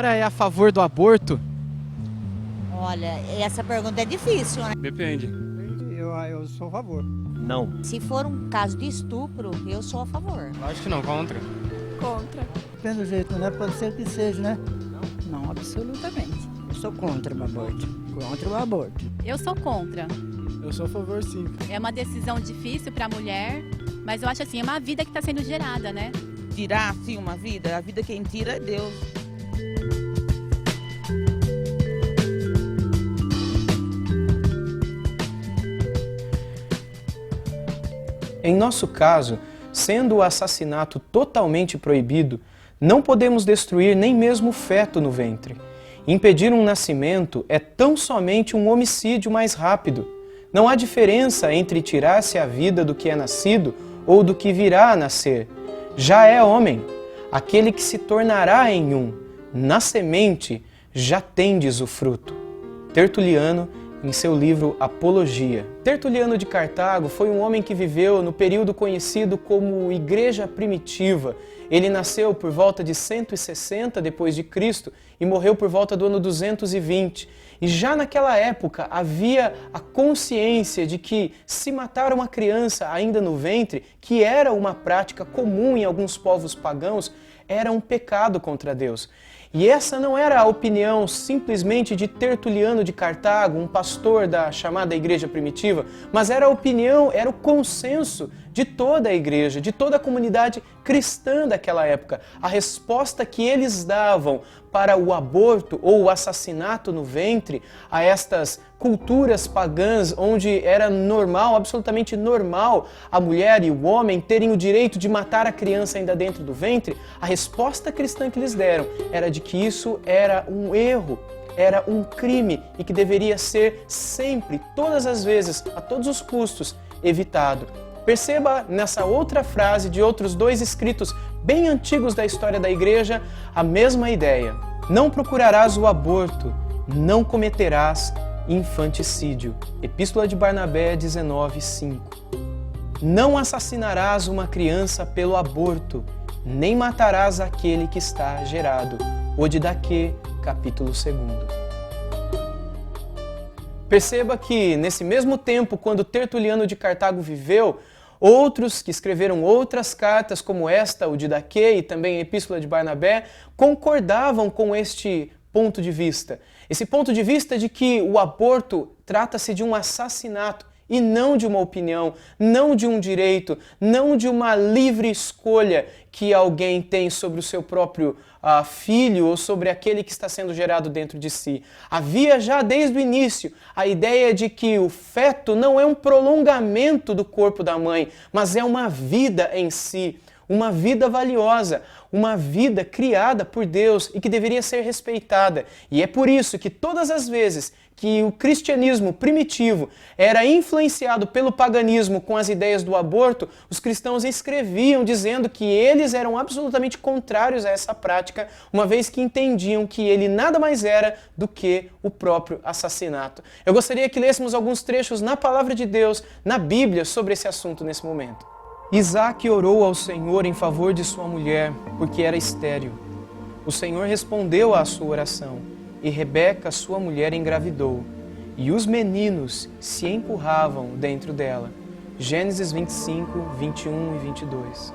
senhora é a favor do aborto? Olha, essa pergunta é difícil, né? Depende. Eu sou a favor. Não. Se for um caso de estupro, eu sou a favor. Acho que não, contra. Contra. Depende do jeito, né? Pode ser que seja, né? Não, absolutamente. Eu sou contra o aborto. Contra o aborto. Eu sou contra. Eu sou a favor, sim. É uma decisão difícil para a mulher, mas eu acho assim, é uma vida que está sendo gerada, né? Tirar, sim, uma vida. A vida quem tira é Deus. Em nosso caso, sendo o assassinato totalmente proibido, não podemos destruir nem mesmo o feto no ventre. Impedir um nascimento é tão somente um homicídio mais rápido. Não há diferença entre tirar-se a vida do que é nascido ou do que virá a nascer. Já é homem, aquele que se tornará em um. Na semente já tendes o fruto. Tertuliano, em seu livro Apologia. Tertuliano de Cartago foi um homem que viveu no período conhecido como Igreja Primitiva. Ele nasceu por volta de 160 d.C. e morreu por volta do ano 220. E já naquela época havia a consciência de que se matar uma criança ainda no ventre, que era uma prática comum em alguns povos pagãos, era um pecado contra Deus. E essa não era a opinião simplesmente de Tertuliano de Cartago, um pastor da chamada Igreja Primitiva, mas era a opinião, era o consenso de toda a igreja, de toda a comunidade cristã daquela época. A resposta que eles davam para o aborto ou o assassinato no ventre, a estas culturas pagãs onde era normal, absolutamente normal, a mulher e o homem terem o direito de matar a criança ainda dentro do ventre, a resposta cristã que eles deram era de que isso era um erro, era um crime e que deveria ser sempre, todas as vezes, a todos os custos, evitado. Perceba nessa outra frase de outros dois escritos bem antigos da história da igreja a mesma ideia. Não procurarás o aborto, não cometerás infanticídio. Epístola de Barnabé 19:5. Não assassinarás uma criança pelo aborto, nem matarás aquele que está gerado. Odidaquê, capítulo 2. Perceba que, nesse mesmo tempo, quando Tertuliano de Cartago viveu, outros que escreveram outras cartas, como esta, o Didaquê e também a Epístola de Barnabé, concordavam com este ponto de vista. Esse ponto de vista de que o aborto trata-se de um assassinato e não de uma opinião, não de um direito, não de uma livre escolha que alguém tem sobre o seu próprio filho ou sobre aquele que está sendo gerado dentro de si. Havia já desde o início a ideia de que o feto não é um prolongamento do corpo da mãe, mas é uma vida em si, uma vida valiosa, uma vida criada por Deus e que deveria ser respeitada. E é por isso que todas as vezes que o cristianismo primitivo era influenciado pelo paganismo com as ideias do aborto, os cristãos escreviam dizendo que eles eram absolutamente contrários a essa prática, uma vez que entendiam que ele nada mais era do que o próprio assassinato. Eu gostaria que lêssemos alguns trechos na Palavra de Deus, na Bíblia, sobre esse assunto nesse momento. Isaque orou ao Senhor em favor de sua mulher, porque era estéril. O Senhor respondeu à sua oração, e Rebeca, sua mulher, engravidou, e os meninos se empurravam dentro dela. Gênesis 25, 21 e 22.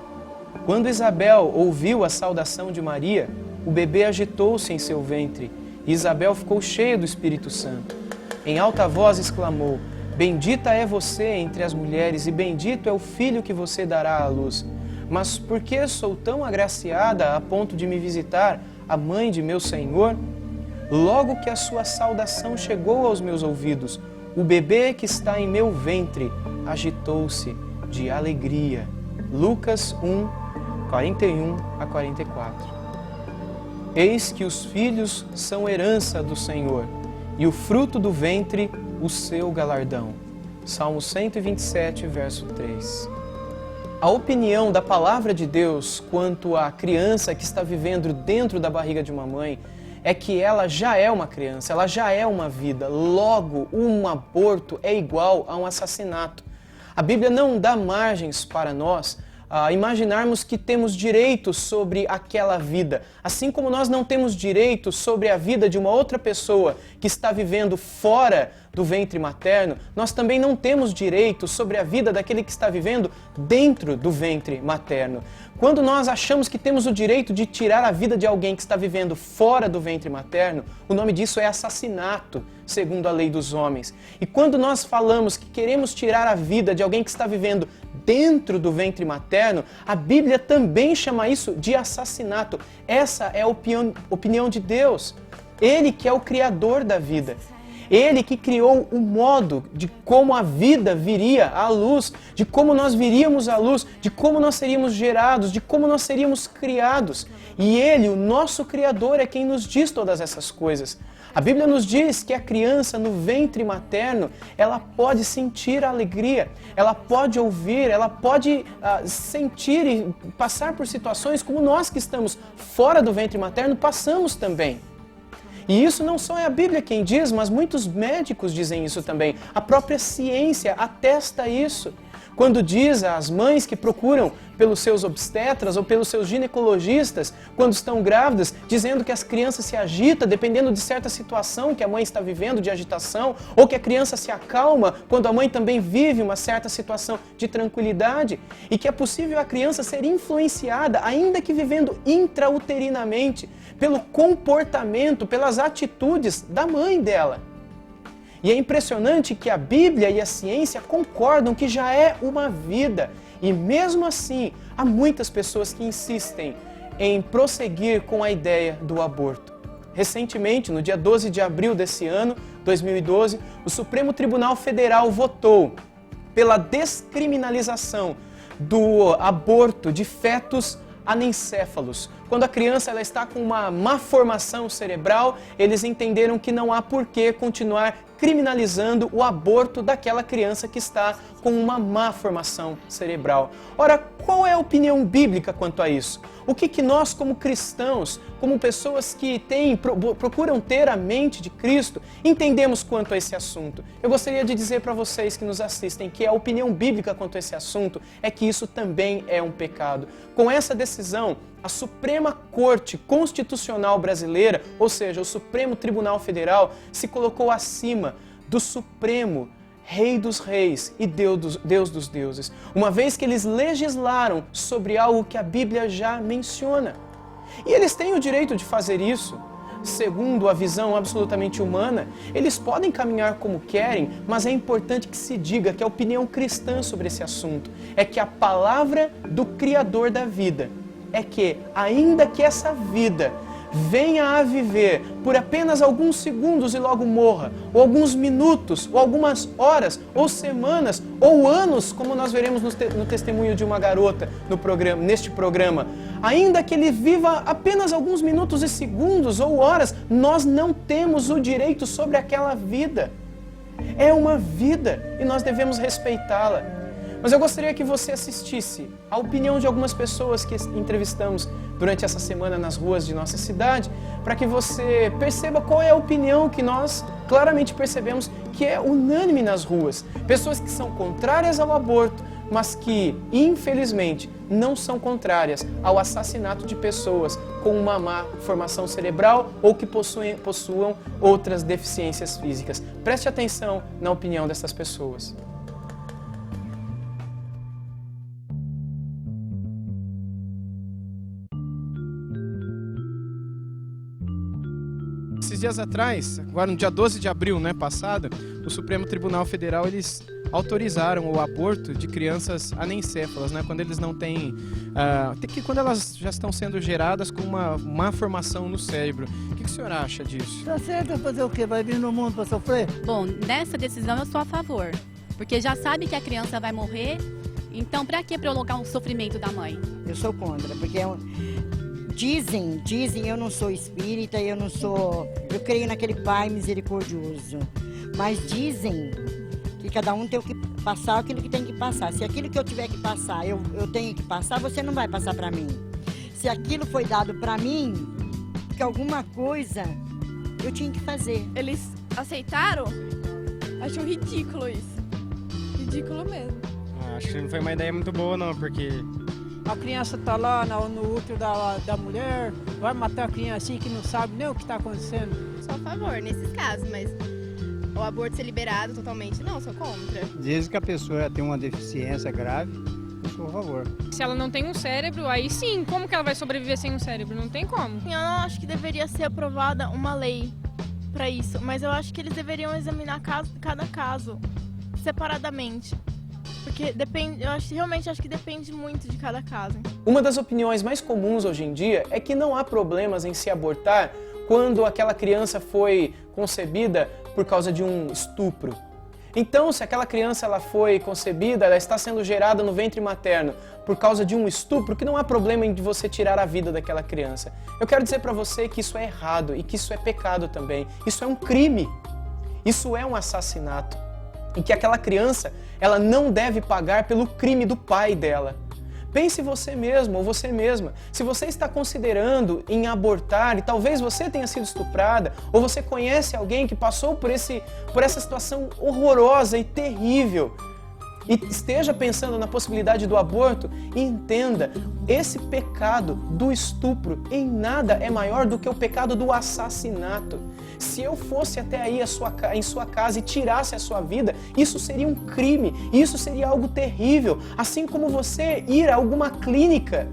Quando Isabel ouviu a saudação de Maria, o bebê agitou-se em seu ventre, e Isabel ficou cheia do Espírito Santo. Em alta voz exclamou: Bendita é você entre as mulheres, e bendito é o filho que você dará à luz. Mas por que sou tão agraciada a ponto de me visitar a mãe de meu Senhor? Logo que a sua saudação chegou aos meus ouvidos, o bebê que está em meu ventre agitou-se de alegria. Lucas 1, 41 a 44. Eis que os filhos são herança do Senhor, e o fruto do ventre o seu galardão. Salmo 127, verso 3. A opinião da Palavra de Deus quanto à criança que está vivendo dentro da barriga de uma mãe é que ela já é uma criança, ela já é uma vida. Logo, um aborto é igual a um assassinato. A Bíblia não dá margens para nós imaginarmos que temos direito sobre aquela vida. Assim como nós não temos direito sobre a vida de uma outra pessoa que está vivendo fora do ventre materno, nós também não temos direito sobre a vida daquele que está vivendo dentro do ventre materno. Quando nós achamos que temos o direito de tirar a vida de alguém que está vivendo fora do ventre materno, o nome disso é assassinato, segundo a lei dos homens. E quando nós falamos que queremos tirar a vida de alguém que está vivendo dentro do ventre materno, a Bíblia também chama isso de assassinato. Essa é a opinião de Deus. Ele que é o Criador da vida. Ele que criou o modo de como a vida viria à luz, de como nós viríamos à luz, de como nós seríamos gerados, de como nós seríamos criados. E Ele, o nosso Criador, é quem nos diz todas essas coisas. A Bíblia nos diz que a criança no ventre materno, ela pode sentir a alegria, ela pode ouvir, ela pode sentir e passar por situações como nós que estamos fora do ventre materno passamos também. E isso não só é a Bíblia quem diz, mas muitos médicos dizem isso também. A própria ciência atesta isso. Quando diz às mães que procuram pelos seus obstetras ou pelos seus ginecologistas, quando estão grávidas, dizendo que as crianças se agitam dependendo de certa situação que a mãe está vivendo de agitação, ou que a criança se acalma quando a mãe também vive uma certa situação de tranquilidade, e que é possível a criança ser influenciada, ainda que vivendo intrauterinamente, pelo comportamento, pelas atitudes da mãe dela. E é impressionante que a Bíblia e a ciência concordam que já é uma vida. E mesmo assim, há muitas pessoas que insistem em prosseguir com a ideia do aborto. Recentemente, no dia 12 de abril desse ano, 2012, o Supremo Tribunal Federal votou pela descriminalização do aborto de fetos anencéfalos. Quando a criança ela está com uma má formação cerebral, eles entenderam que não há por que continuar criminalizando o aborto daquela criança que está com uma má formação cerebral. Ora, qual é a opinião bíblica quanto a isso? O que nós, como cristãos, como pessoas que procuram ter a mente de Cristo, entendemos quanto a esse assunto? Eu gostaria de dizer para vocês que nos assistem que a opinião bíblica quanto a esse assunto é que isso também é um pecado. Com essa decisão, a Suprema Corte Constitucional Brasileira, ou seja, o Supremo Tribunal Federal, se colocou acima do Supremo Rei dos Reis e Deus dos deuses, uma vez que eles legislaram sobre algo que a Bíblia já menciona. E eles têm o direito de fazer isso. Segundo a visão absolutamente humana, eles podem caminhar como querem, mas é importante que se diga que a opinião cristã sobre esse assunto é que a palavra do Criador da vida é que, ainda que essa vida venha a viver por apenas alguns segundos e logo morra, ou alguns minutos, ou algumas horas, ou semanas, ou anos, como nós veremos no testemunho de uma garota neste programa, ainda que ele viva apenas alguns minutos e segundos ou horas, nós não temos o direito sobre aquela vida. É uma vida e nós devemos respeitá-la. Mas eu gostaria que você assistisse à opinião de algumas pessoas que entrevistamos durante essa semana nas ruas de nossa cidade, para que você perceba qual é a opinião que nós claramente percebemos que é unânime nas ruas. Pessoas que são contrárias ao aborto, mas que, infelizmente, não são contrárias ao assassinato de pessoas com uma má formação cerebral ou que possuam outras deficiências físicas. Preste atenção na opinião dessas pessoas. Esses dias atrás, agora no dia 12 de abril, passado, o Supremo Tribunal Federal, eles autorizaram o aborto de crianças anencéfalas, quando eles não têm... quando elas já estão sendo geradas com uma má formação no cérebro. O que o senhor acha disso? Tá certo, fazer o quê? Vai vir no mundo para sofrer? Bom, nessa decisão eu sou a favor, porque já sabe que a criança vai morrer, então para que prolongar o sofrimento da mãe? Eu sou contra, porque dizem, eu não sou espírita, eu creio naquele Pai misericordioso, mas dizem que cada um tem que passar aquilo que tem que passar. Se aquilo que eu tiver que passar, eu tenho que passar, você não vai passar para mim. Se aquilo foi dado para mim, que alguma coisa eu tinha que fazer. Eles aceitaram? Acho ridículo isso. Ridículo mesmo. Acho que não foi uma ideia muito boa não, porque A criança está lá no útero da mulher, vai matar a criança assim que não sabe nem o que está acontecendo. Sou a favor nesses casos, mas o aborto ser liberado totalmente, não, sou contra. Desde que a pessoa tem uma deficiência grave, eu sou a favor. Se ela não tem um cérebro, aí sim, como que ela vai sobreviver sem um cérebro? Não tem como. Eu não acho que deveria ser aprovada uma lei para isso, mas eu acho que eles deveriam examinar cada caso separadamente. Porque depende, realmente acho que depende muito de cada caso. Uma das opiniões mais comuns hoje em dia é que não há problemas em se abortar quando aquela criança foi concebida por causa de um estupro. Então, se aquela criança ela foi concebida, ela está sendo gerada no ventre materno por causa de um estupro, que não há problema em você tirar a vida daquela criança. Eu quero dizer para você que isso é errado e que isso é pecado também. Isso é um crime. Isso é um assassinato. E que aquela criança, ela não deve pagar pelo crime do pai dela. Pense você mesmo ou você mesma. Se você está considerando em abortar e talvez você tenha sido estuprada ou você conhece alguém que passou por essa situação horrorosa e terrível e esteja pensando na possibilidade do aborto, entenda, esse pecado do estupro em nada é maior do que o pecado do assassinato. Se eu fosse até aí em sua casa e tirasse a sua vida, isso seria um crime, isso seria algo terrível. Assim como você ir a alguma clínica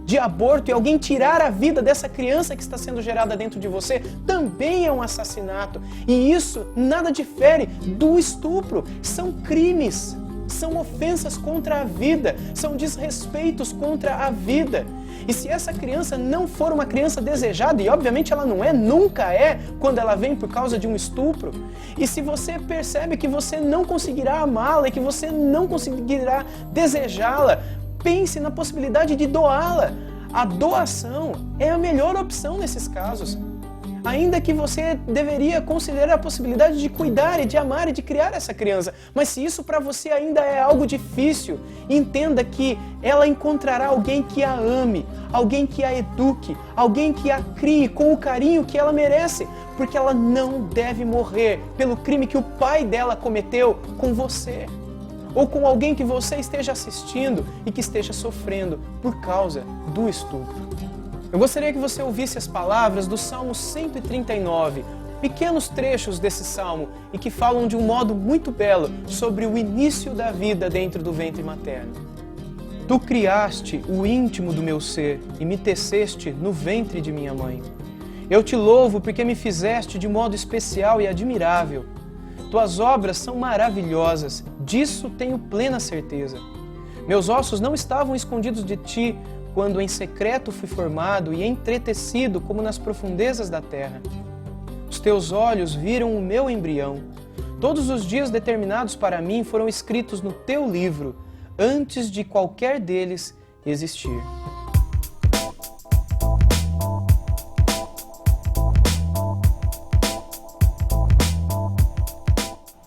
de aborto e alguém tirar a vida dessa criança que está sendo gerada dentro de você, também é um assassinato. E isso nada difere do estupro. São crimes, são ofensas contra a vida, são desrespeitos contra a vida. E se essa criança não for uma criança desejada, e obviamente ela não é, nunca é, quando ela vem por causa de um estupro, e se você percebe que você não conseguirá amá-la e que você não conseguirá desejá-la, pense na possibilidade de doá-la. A doação é a melhor opção nesses casos. Ainda que você deveria considerar a possibilidade de cuidar e de amar e de criar essa criança. Mas se isso para você ainda é algo difícil, entenda que ela encontrará alguém que a ame, alguém que a eduque, alguém que a crie com o carinho que ela merece, porque ela não deve morrer pelo crime que o pai dela cometeu com você, ou com alguém que você esteja assistindo e que esteja sofrendo por causa do estupro. Eu gostaria que você ouvisse as palavras do Salmo 139, pequenos trechos desse salmo e que falam de um modo muito belo sobre o início da vida dentro do ventre materno. Tu criaste o íntimo do meu ser e me teceste no ventre de minha mãe. Eu te louvo porque me fizeste de modo especial e admirável. Tuas obras são maravilhosas, disso tenho plena certeza. Meus ossos não estavam escondidos de ti, quando em secreto fui formado e entretecido como nas profundezas da terra. Os teus olhos viram o meu embrião. Todos os dias determinados para mim foram escritos no teu livro, antes de qualquer deles existir.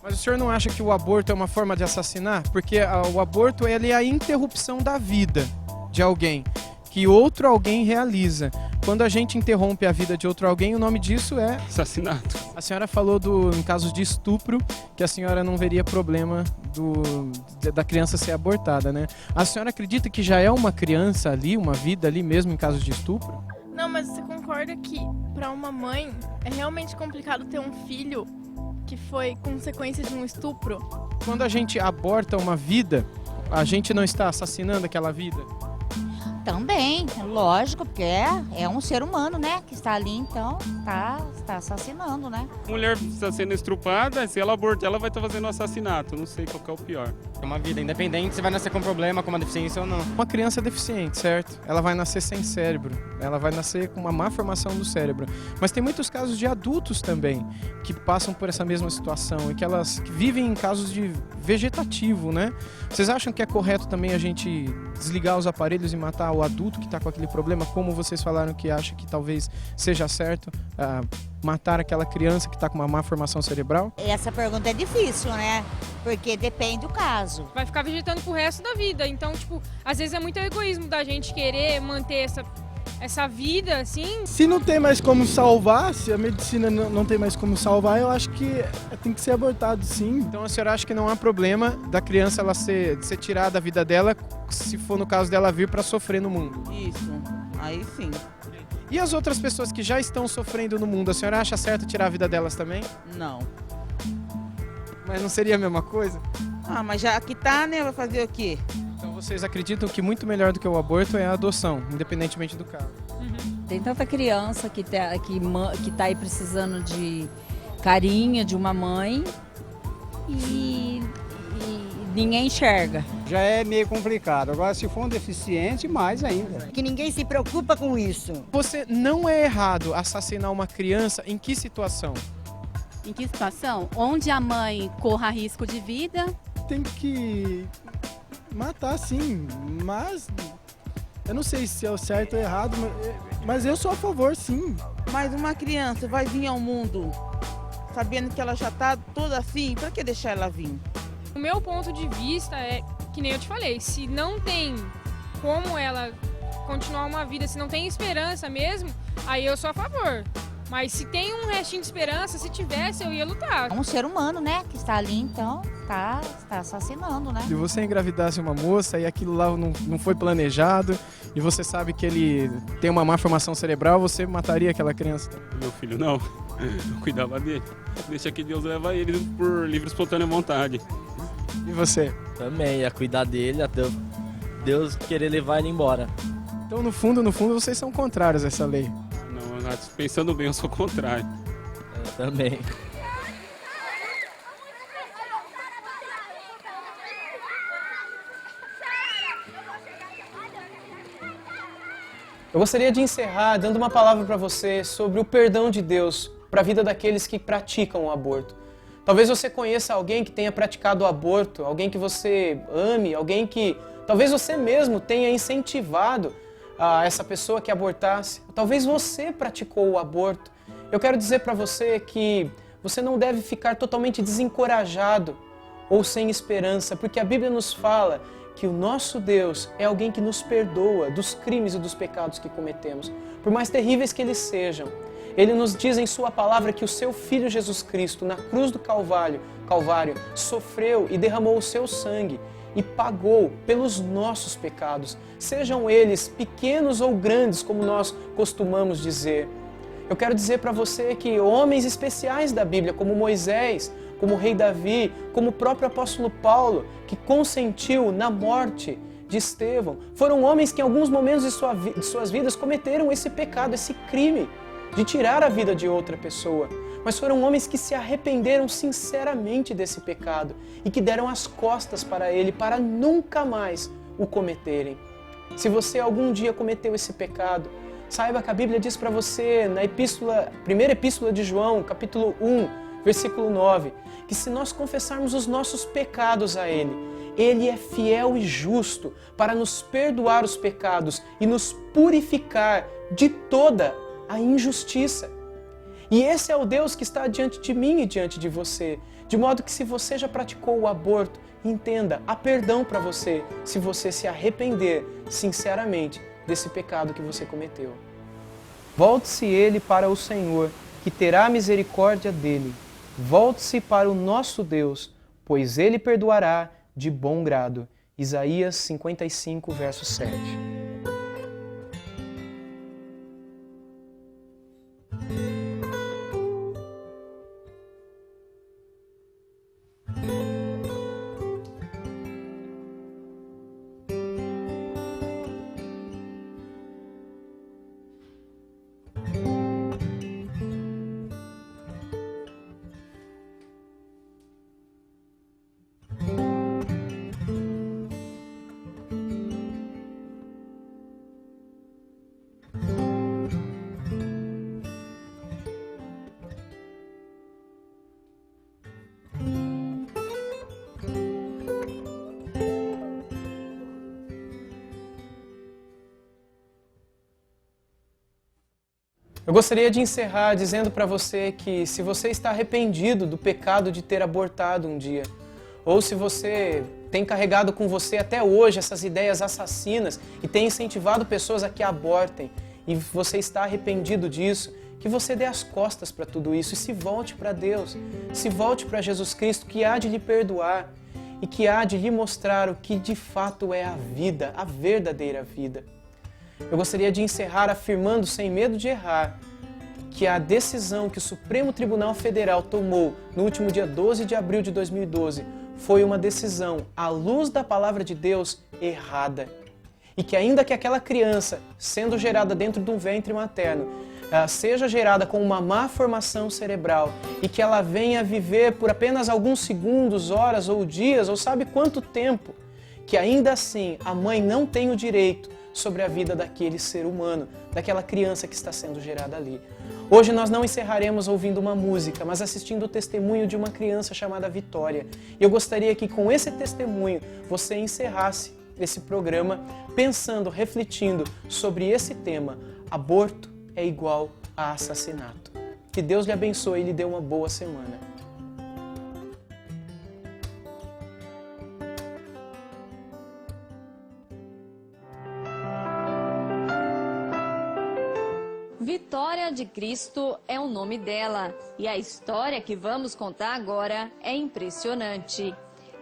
Mas o senhor não acha que o aborto é uma forma de assassinar? Porque o aborto ele é a interrupção da vida de alguém, que outro alguém realiza. Quando a gente interrompe a vida de outro alguém, o nome disso é assassinato. A senhora falou em casos de estupro, que a senhora não veria problema da criança ser abortada, né? A senhora acredita que já é uma criança ali, uma vida ali mesmo em casos de estupro? Não, mas você concorda que para uma mãe é realmente complicado ter um filho que foi consequência de um estupro? Quando a gente aborta uma vida, a gente não está assassinando aquela vida? Também, lógico, porque é um ser humano, né? Que está ali, então, está assassinando, né? A mulher está sendo estrupada, se ela abortar, ela vai estar fazendo um assassinato. Não sei qual que é o pior. É uma vida independente se vai nascer com problema, com uma deficiência ou não. Uma criança deficiente, certo? Ela vai nascer sem cérebro, ela vai nascer com uma má formação do cérebro. Mas tem muitos casos de adultos também, que passam por essa mesma situação e que elas vivem em casos de vegetativo, né? Vocês acham que é correto também a gente desligar os aparelhos e matar o adulto que está com aquele problema, como vocês falaram que acha que talvez seja certo matar aquela criança que está com uma má formação cerebral? Essa pergunta é difícil, né? Porque depende do caso. Vai ficar vegetando pro resto da vida. Então, tipo, às vezes é muito egoísmo da gente querer manter essa vida, assim. Se não tem mais como salvar, se a medicina não tem mais como salvar, eu acho que tem que ser abortado, sim. Então a senhora acha que não há problema da criança ela ser tirada da vida dela, se for no caso dela vir para sofrer no mundo? Isso, aí sim. E as outras pessoas que já estão sofrendo no mundo, a senhora acha certo tirar a vida delas também? Não. Mas não seria a mesma coisa? Ah, mas já que tá, né? Vai fazer o quê? Então vocês acreditam que muito melhor do que o aborto é a adoção, independentemente do caso? Tem tanta criança que tá aí precisando de carinho de uma mãe e ninguém enxerga. Já é meio complicado. Agora, se for um deficiente, mais ainda. Que ninguém se preocupa com isso. Você não é errado assassinar uma criança em que situação? Em que situação? Onde a mãe corra risco de vida. Tem que matar, sim, mas eu não sei se é o certo ou errado, mas eu sou a favor, sim. Mas uma criança vai vir ao mundo sabendo que ela já tá toda assim, pra que deixar ela vir? O meu ponto de vista é, que nem eu te falei, se não tem como ela continuar uma vida, se não tem esperança mesmo, aí eu sou a favor. Mas se tem um restinho de esperança, se tivesse, eu ia lutar. É um ser humano, né, que está ali, então, tá assassinando, né? Se você engravidasse uma moça e aquilo lá não foi planejado e você sabe que ele tem uma má formação cerebral, você mataria aquela criança? Meu filho, não. Eu cuidava dele. Deixa que Deus leva ele por livre e espontânea vontade. E você? Também, ia cuidar dele até Deus querer levar ele embora. Então, no fundo, vocês são contrários a essa lei. Não, pensando bem, eu sou contrário. Eu também. Eu gostaria de encerrar dando uma palavra para você sobre o perdão de Deus para a vida daqueles que praticam o aborto. Talvez você conheça alguém que tenha praticado o aborto, alguém que você ame, alguém que talvez você mesmo tenha incentivado a essa pessoa que abortasse. Talvez você praticou o aborto. Eu quero dizer para você que você não deve ficar totalmente desencorajado ou sem esperança, porque a Bíblia nos fala que o nosso Deus é alguém que nos perdoa dos crimes e dos pecados que cometemos, por mais terríveis que eles sejam. Ele nos diz em sua palavra que o seu Filho Jesus Cristo, na cruz do Calvário, sofreu e derramou o seu sangue e pagou pelos nossos pecados, sejam eles pequenos ou grandes, como nós costumamos dizer. Eu quero dizer para você que homens especiais da Bíblia, como Moisés, como o rei Davi, como o próprio apóstolo Paulo, que consentiu na morte de Estevão, foram homens que em alguns momentos de suas vidas cometeram esse pecado, esse crime de tirar a vida de outra pessoa. Mas foram homens que se arrependeram sinceramente desse pecado e que deram as costas para ele para nunca mais o cometerem. Se você algum dia cometeu esse pecado, saiba que a Bíblia diz para você na primeira epístola de João, capítulo 1, versículo 9, que se nós confessarmos os nossos pecados a Ele, Ele é fiel e justo para nos perdoar os pecados e nos purificar de toda a injustiça. E esse é o Deus que está diante de mim e diante de você. De modo que se você já praticou o aborto, entenda, há perdão para você se você se arrepender sinceramente desse pecado que você cometeu. Volte-se ele para o Senhor, que terá misericórdia dele. Volte-se para o nosso Deus, pois ele perdoará de bom grado. Isaías 55, verso 7. Eu gostaria de encerrar dizendo para você que se você está arrependido do pecado de ter abortado um dia, ou se você tem carregado com você até hoje essas ideias assassinas e tem incentivado pessoas a que abortem, e você está arrependido disso, que você dê as costas para tudo isso e se volte para Deus, se volte para Jesus Cristo, que há de lhe perdoar e que há de lhe mostrar o que de fato é a vida, a verdadeira vida. Eu gostaria de encerrar afirmando, sem medo de errar, que a decisão que o Supremo Tribunal Federal tomou no último dia 12 de abril de 2012 foi uma decisão, à luz da palavra de Deus, errada. E que ainda que aquela criança, sendo gerada dentro de um ventre materno, seja gerada com uma má formação cerebral e que ela venha viver por apenas alguns segundos, horas ou dias, ou sabe quanto tempo, que ainda assim a mãe não tem o direito sobre a vida daquele ser humano, daquela criança que está sendo gerada ali. Hoje nós não encerraremos ouvindo uma música, mas assistindo o testemunho de uma criança chamada Vitória. E eu gostaria que com esse testemunho você encerrasse esse programa pensando, refletindo sobre esse tema: aborto é igual a assassinato. Que Deus lhe abençoe e lhe dê uma boa semana. Vitória de Cristo é o nome dela e a história que vamos contar agora é impressionante.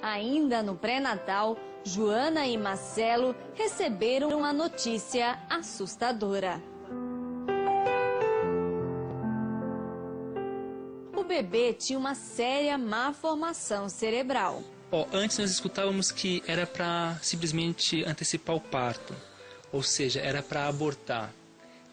Ainda no pré-natal, Joana e Marcelo receberam uma notícia assustadora. O bebê tinha uma séria má formação cerebral. Antes nós escutávamos que era para simplesmente antecipar o parto, ou seja, era para abortar,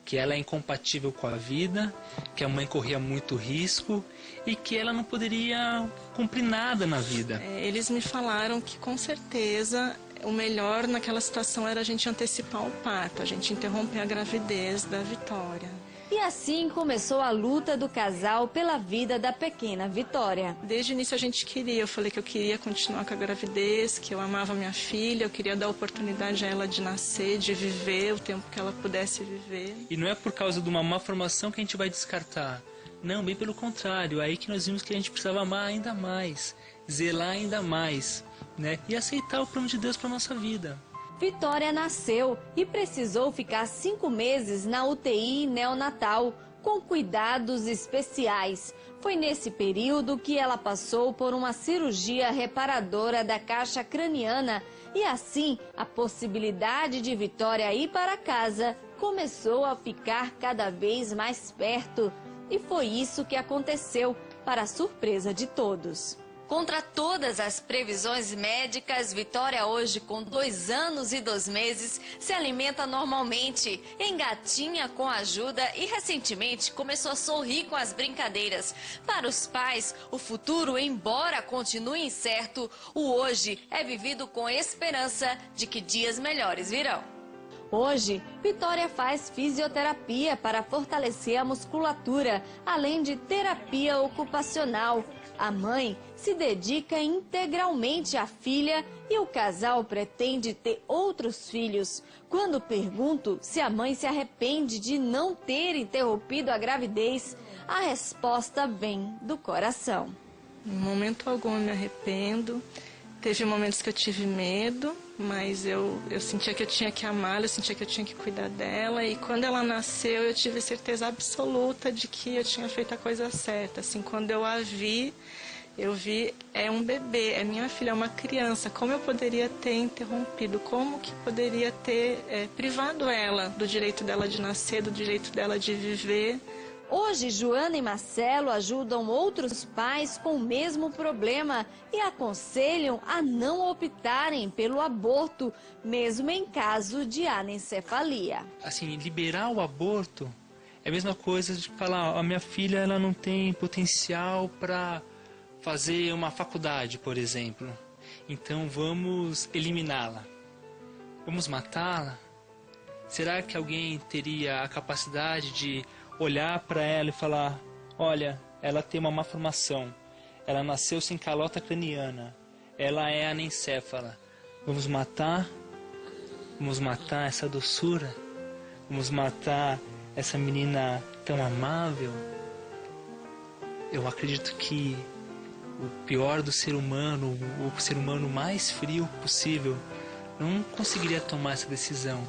que ela é incompatível com a vida, que a mãe corria muito risco e que ela não poderia cumprir nada na vida. Eles me falaram que com certeza o melhor naquela situação era a gente antecipar o parto, a gente interromper a gravidez da Vitória. E assim começou a luta do casal pela vida da pequena Vitória. Desde o início a gente queria, eu falei que eu queria continuar com a gravidez, que eu amava minha filha, eu queria dar oportunidade a ela de nascer, de viver o tempo que ela pudesse viver. E não é por causa de uma má formação que a gente vai descartar. Não, bem pelo contrário, aí que nós vimos que a gente precisava amar ainda mais, zelar ainda mais, né? E aceitar o plano de Deus para nossa vida. Vitória nasceu e precisou ficar 5 meses na UTI neonatal, com cuidados especiais. Foi nesse período que ela passou por uma cirurgia reparadora da caixa craniana e assim a possibilidade de Vitória ir para casa começou a ficar cada vez mais perto. E foi isso que aconteceu, para a surpresa de todos. Contra todas as previsões médicas, Vitória hoje, com 2 anos e 2 meses, se alimenta normalmente, engatinha com ajuda e recentemente começou a sorrir com as brincadeiras. Para os pais, o futuro, embora continue incerto, o hoje é vivido com esperança de que dias melhores virão. Hoje, Vitória faz fisioterapia para fortalecer a musculatura, além de terapia ocupacional. A mãe se dedica integralmente à filha e o casal pretende ter outros filhos. Quando pergunto se a mãe se arrepende de não ter interrompido a gravidez, a resposta vem do coração. Em momento algum eu me arrependo. Teve momentos que eu tive medo, mas eu sentia que eu tinha que amá-la, eu sentia que eu tinha que cuidar dela. E quando ela nasceu, eu tive certeza absoluta de que eu tinha feito a coisa certa. Assim, quando eu a vi, eu vi, é um bebê, é minha filha, é uma criança. Como eu poderia ter interrompido? Como que poderia ter privado ela do direito dela de nascer, do direito dela de viver? Hoje, Joana e Marcelo ajudam outros pais com o mesmo problema e aconselham a não optarem pelo aborto, mesmo em caso de anencefalia. Assim, liberar o aborto é a mesma coisa de falar, a minha filha ela não tem potencial para fazer uma faculdade, por exemplo. Então vamos eliminá-la. Vamos matá-la? Será que alguém teria a capacidade de olhar para ela e falar, olha, ela tem uma má formação, ela nasceu sem calota craniana, ela é anencéfala, vamos matar essa doçura, vamos matar essa menina tão amável? Eu acredito que o pior do ser humano, o ser humano mais frio possível, não conseguiria tomar essa decisão,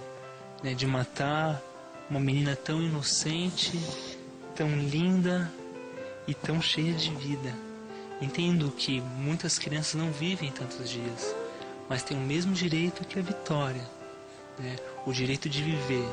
né, de matar uma menina tão inocente, tão linda e tão cheia de vida. Entendo que muitas crianças não vivem tantos dias, mas têm o mesmo direito que a Vitória, né? O direito de viver.